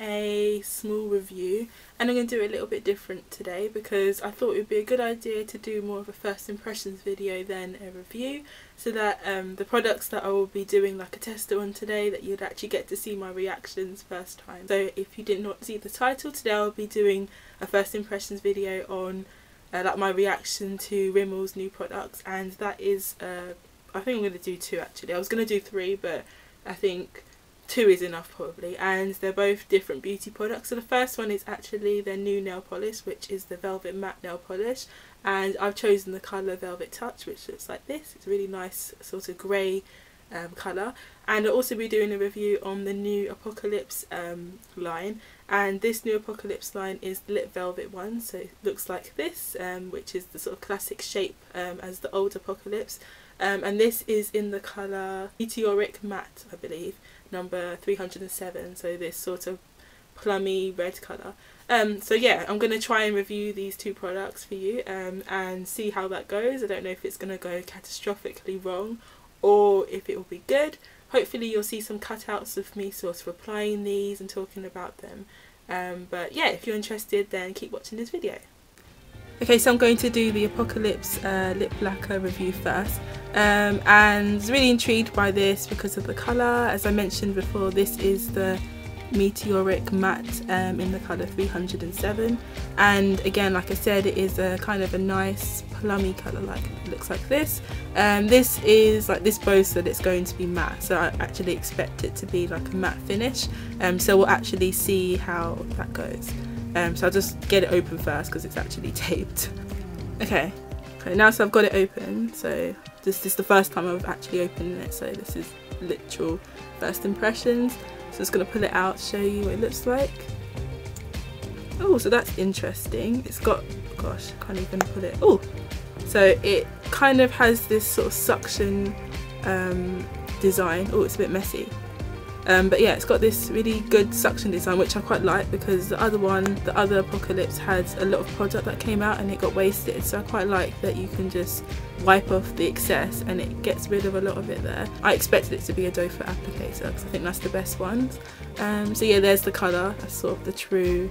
a small review, and I'm going to do it a little bit different today because I thought it would be a good idea to do more of a first impressions video than a review, so that the products that I will be doing like a tester on today, that you'd actually get to see my reactions first time. So if you did not see the title, today I'll be doing a first impressions video on like my reaction to Rimmel's new products, and that is I think I'm going to do 2 actually. I was going to do 3, but I think 2 is enough probably, and they're both different beauty products. So the first one is actually their new nail polish, which is the Velvet Matte Nail Polish, and I've chosen the colour Velvet Touch, which looks like this. It's a really nice sort of grey colour. And I'll also be doing a review on the new Apocalips line, and this new Apocalips line is the Lip Velvet one, so it looks like this, which is the sort of classic shape as the old Apocalips. And this is in the colour Meteoric Matte, I believe, number 307, so this sort of plummy red colour. So yeah, I'm going to try and review these 2 products for you and see how that goes. I don't know if it's going to go catastrophically wrong or if it will be good. Hopefully you'll see some cutouts of me sort of applying these and talking about them. But yeah, if you're interested, then keep watching this video. Okay, so I'm going to do the Apocalips lip lacquer review first, and really intrigued by this because of the colour. As I mentioned before, this is the Meteoric Matte in the colour 307, and again, like I said, it is a kind of a nice plummy colour, like it looks like this. This is like, this boasts that it's going to be matte, so I actually expect it to be like a matte finish, so we'll actually see how that goes. So I'll just get it open first because it's actually taped. Okay, now so I've got it open, so this is the first time I've actually opened it, so this is literal first impressions. So I'm just going to pull it out, show you what it looks like. Oh, so that's interesting. It's got, gosh, I can't even pull it. Oh, so it kind of has this sort of suction design. Oh, it's a bit messy. But yeah, it's got this really good suction design, which I quite like, because the other one, the other Apocalips, had a lot of product that came out and it got wasted, so I quite like that you can just wipe off the excess and it gets rid of a lot of it there. I expected it to be a doe foot applicator because I think that's the best ones. So yeah, there's the colour, that's sort of the true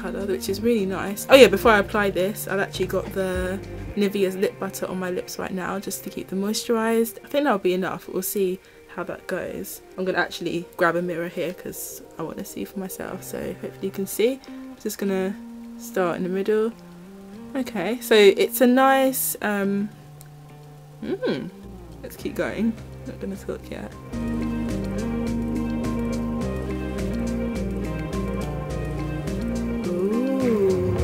colour, which is really nice. Oh yeah, before I apply this, I've actually got the Nivea's lip butter on my lips right now just to keep them moisturised. I think that'll be enough, we'll see how that goes. I'm gonna actually grab a mirror here because I want to see for myself, so hopefully you can see. I'm just gonna start in the middle. Okay, so it's a nice let's keep going, not gonna talk yet. Ooh,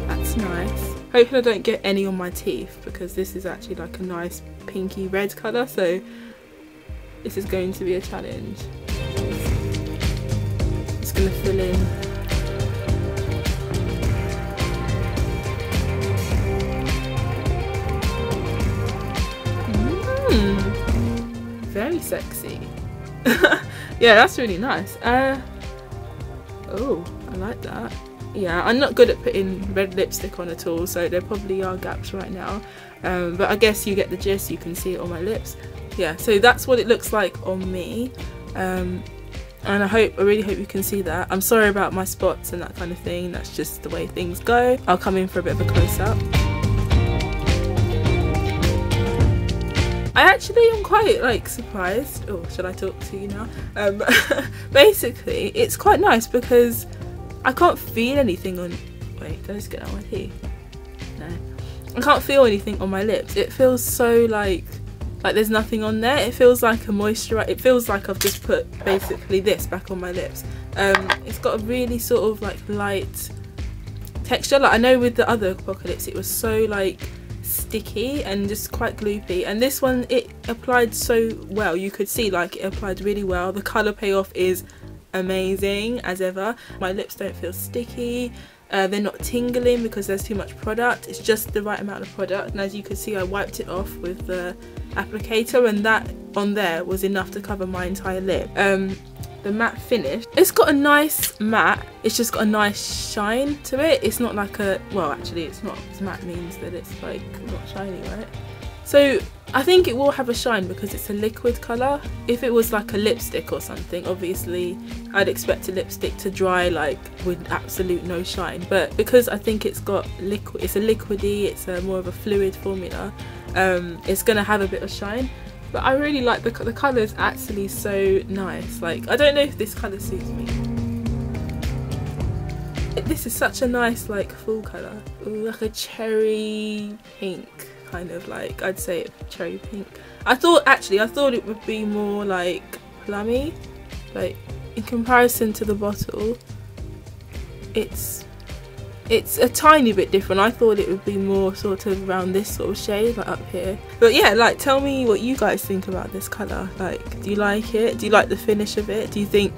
that's nice. Hopefully I don't get any on my teeth because this is actually like a nice pinky red colour, so this is going to be a challenge. Just going to fill in. Very sexy. Yeah, that's really nice. Oh, I like that. Yeah, I'm not good at putting red lipstick on at all, so there probably are gaps right now. But I guess you get the gist, you can see it on my lips. Yeah, so that's what it looks like on me, and I really hope you can see that. I'm sorry about my spots and that kind of thing, that's just the way things go. I'll come in for a bit of a close-up. I actually am quite like surprised. Oh, should I talk to you now? Basically, it's quite nice because I can't feel anything on, wait, did I just get out my teeth? No, I can't feel anything on my lips. It feels so like there's nothing on there. It feels like a moisturizer. It feels like I've just put basically this back on my lips. It's got a really sort of like light texture. Like I know with the other Apocalips it was so like sticky and just quite gloopy, and this one it applied so well. You could see like it applied really well. The colour payoff is amazing as ever. My lips don't feel sticky. They're not tingling because there's too much product. It's just the right amount of product, and as you can see I wiped it off with the applicator, and that on there was enough to cover my entire lip. The matte finish, it's got a nice matte, it's just got a nice shine to it. It's not like a, well actually it's not, matte means that it's like not shiny, right? So I think it will have a shine because it's a liquid colour. If it was like a lipstick or something, obviously I'd expect a lipstick to dry like with absolute no shine, but because I think it's got liquid, it's a liquidy, it's a more of a fluid formula, it's gonna have a bit of shine. But I really like the colour is actually so nice. Like, I don't know if this colour suits me. This is such a nice like full colour. Ooh, like a cherry pink, kind of, like, I'd say cherry pink. I thought it would be more like plummy, like in comparison to the bottle. It's a tiny bit different. I thought it would be more sort of around this sort of shade, like up here. But yeah, like, tell me what you guys think about this colour. Like, do you like it? Do you like the finish of it? Do you think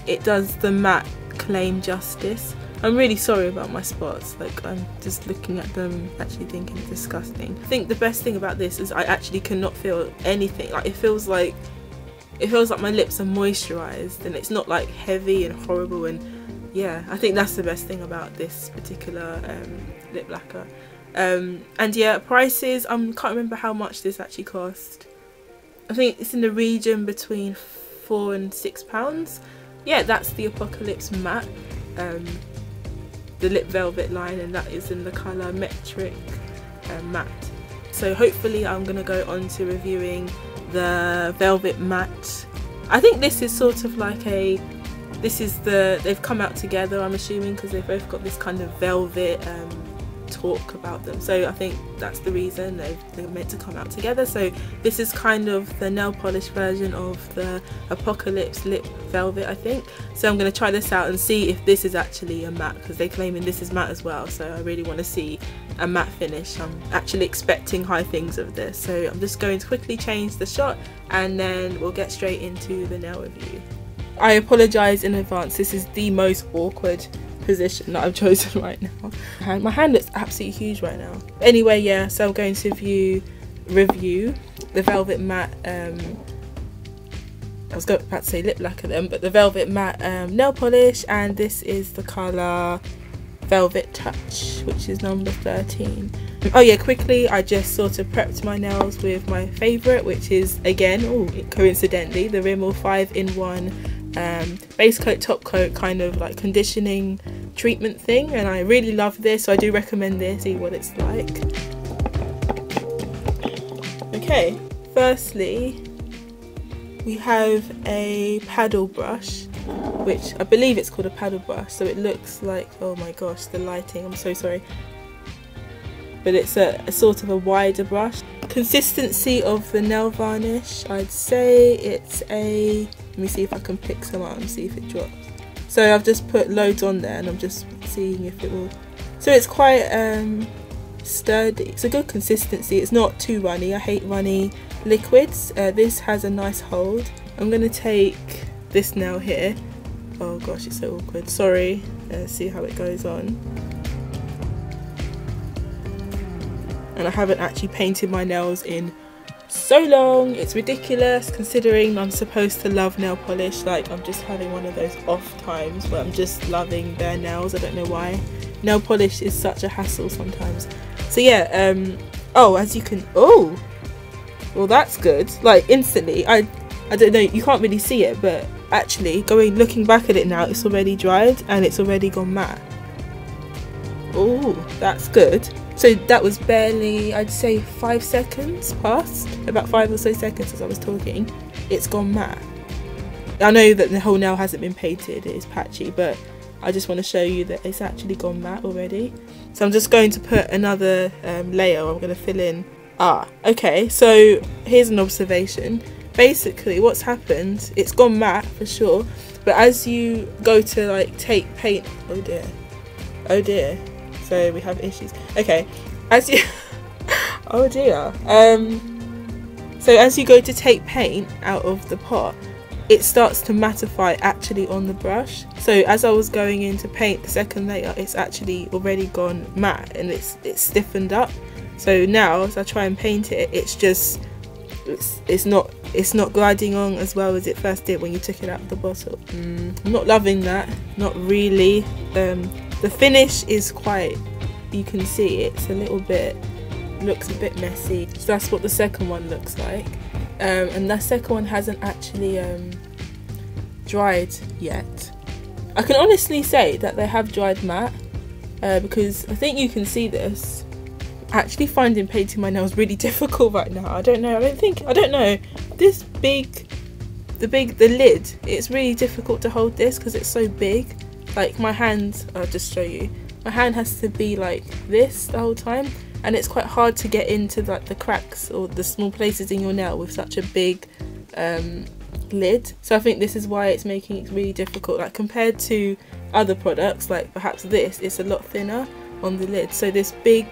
it does the matte claim justice? I'm really sorry about my spots, like, I'm just looking at them actually thinking it's disgusting. I think the best thing about this is I actually cannot feel anything. Like, it feels like my lips are moisturised, and it's not like heavy and horrible. And yeah, I think that's the best thing about this particular lip lacquer. And yeah, prices, I can't remember how much this actually cost. I think it's in the region between £4 and £6. Yeah, that's the Apocalypse matte, the lip velvet line, and that is in the colour Metric Matte. So hopefully I'm going to go on to reviewing the velvet matte. I think this is sort of like they've come out together, I'm assuming, because they've both got this kind of velvet talk about them. So I think that's the reason they're meant to come out together. So this is kind of the nail polish version of the Apocalypse lip velvet, I think. So I'm going to try this out and see if this is actually a matte, because they're claiming this is matte as well. So I really want to see a matte finish. I'm actually expecting high things of this. So I'm just going to quickly change the shot and then we'll get straight into the nail review. I apologise in advance, this is the most awkward position that I've chosen right now. My hand looks absolutely huge right now. Anyway, yeah, so I'm going to review the velvet matte, I was about to say lip lacquer then, but the velvet matte nail polish, and this is the colour Velvet Touch, which is number 13. Oh yeah, quickly, I just sort of prepped my nails with my favourite, which is, again, coincidentally, the Rimmel 5-in-1 base coat, top coat, kind of like conditioning treatment thing, and I really love this, so I do recommend this. See what it's like. Okay, firstly we have a paddle brush, which I believe it's called a paddle brush, so it looks like, oh my gosh, the lighting, I'm so sorry, but it's a sort of a wider brush. Consistency of the nail varnish, I'd say it's a, let me see if I can pick some out and see if it drops. So I've just put loads on there and I'm just seeing if it will, so it's quite sturdy, it's a good consistency, it's not too runny. I hate runny liquids. This has a nice hold. I'm going to take this nail here, oh gosh, it's so awkward, sorry, see how it goes on. And I haven't actually painted my nails in so long, it's ridiculous considering I'm supposed to love nail polish. Like, I'm just having one of those off times where I'm just loving bare nails. I don't know why. Nail polish is such a hassle sometimes. So yeah, oh, as you can, oh, well that's good. Like, instantly, I don't know, you can't really see it, but actually looking back at it now, it's already dried and it's already gone matte. Oh, that's good. So that was barely, I'd say 5 seconds past, about 5 or so seconds as I was talking, it's gone matte. I know that the whole nail hasn't been painted, it is patchy, but I just want to show you that it's actually gone matte already. So I'm just going to put another layer, I'm going to fill in. Okay, so here's an observation. Basically what's happened, it's gone matte for sure, but as you go to like take paint, oh dear, so we have issues. Okay, as you oh dear, so as you go to take paint out of the pot, it starts to mattify actually on the brush. So as I was going in to paint the second layer, it's actually already gone matte and it's stiffened up. So now as I try and paint it, it's not gliding on as well as it first did when you took it out of the bottle. I'm not loving that, not really. The finish is quite, you can see it's a little bit looks a bit messy. So that's what the second one looks like. And that second one hasn't actually dried yet. I can honestly say that they have dried matte, because I think you can see this. Actually finding painting my nails really difficult right now. I don't know. This the lid, it's really difficult to hold this because it's so big. Like my hand, I'll just show you. My hand has to be like this the whole time, and it's quite hard to get into like the cracks or the small places in your nail with such a big lid. So I think this is why it's making it really difficult. Like compared to other products, like perhaps this, it's a lot thinner on the lid. So this big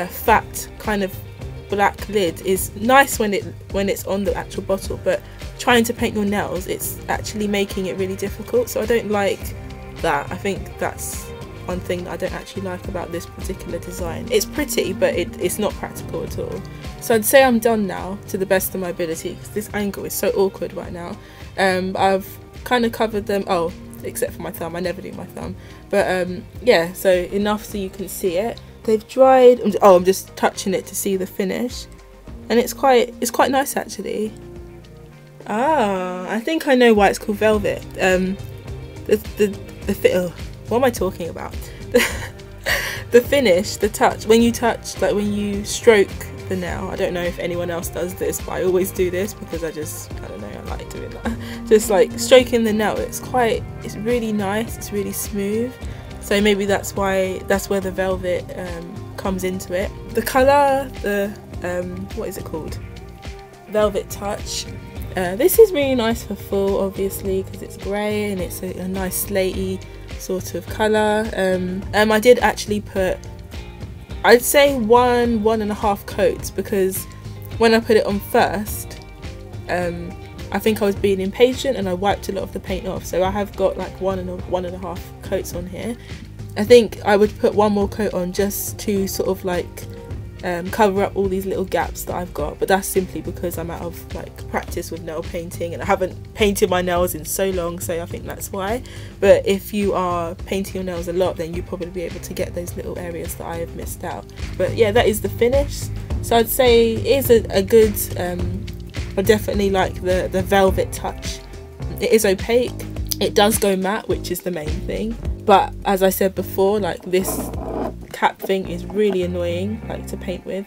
fat kind of black lid is nice when it's on the actual bottle, but trying to paint your nails, it's actually making it really difficult. So I don't like that. I think that's one thing that I don't actually like about this particular design. It's pretty, but it's not practical at all. So I'd say I'm done now to the best of my ability, because this angle is so awkward right now. I've kind of covered them, oh, except for my thumb. I never do my thumb, but yeah, so enough so you can see it. They've dried. Oh, I'm just touching it to see the finish, and it's quite nice actually. Ah, I think I know why it's called velvet. What am I talking about? The finish, the touch, when you touch, like when you stroke the nail. I don't know if anyone else does this, but I always do this because I don't know, I like doing that. Just like stroking the nail, it's really nice, it's really smooth. So maybe that's where the velvet comes into it. The colour, what is it called? Velvet Touch. This is really nice for fall, obviously, because it's grey and it's a nice slatey sort of colour. I did actually put, I'd say 1.5 coats, because when I put it on first, I think I was being impatient and I wiped a lot of the paint off. So I have got like 1.5 coats on here. I think I would put one more coat on just to sort of like cover up all these little gaps that I've got, but that's simply because I'm out of like practice with nail painting and I haven't painted my nails in so long, so I think that's why. But if you are painting your nails a lot, then you'll probably be able to get those little areas that I have missed out. But yeah, that is the finish. So I'd say it is a good, I definitely like the velvet touch. It is opaque, it does go matte, which is the main thing, but as I said before, like this cap thing is really annoying like to paint with,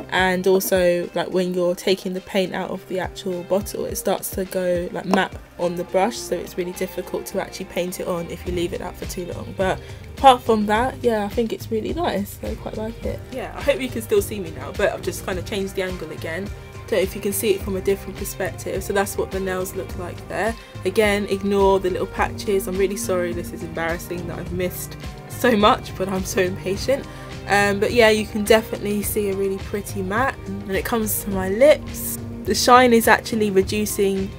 and also like when you're taking the paint out of the actual bottle, it starts to go like matte on the brush, so it's really difficult to actually paint it on if you leave it out for too long. But apart from that, yeah, I think it's really nice. I quite like it. Yeah, I hope you can still see me now, but I've just kind of changed the angle again. So if you can see it from a different perspective. So that's what the nails look like there. Again, ignore the little patches. I'm really sorry, this is embarrassing that I've missed so much, but I'm so impatient. But yeah, you can definitely see a really pretty matte. When it comes to my lips, the shine is actually reducing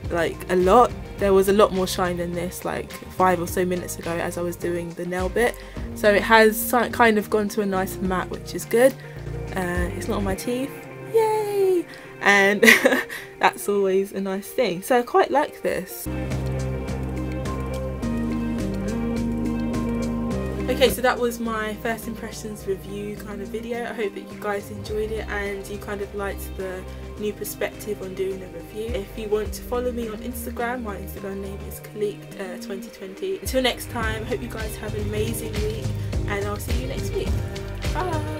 like a lot. There was a lot more shine than this like 5 or so minutes ago as I was doing the nail bit. So it has kind of gone to a nice matte, which is good. It's not on my teeth, yay! And that's always a nice thing. So I quite like this. Okay, so that was my first impressions review kind of video. I hope that you guys enjoyed it and you kind of liked the new perspective on doing a review. If you want to follow me on Instagram, my Instagram name is KindleKindKel2020. Until next time, I hope you guys have an amazing week and I'll see you next week. Bye!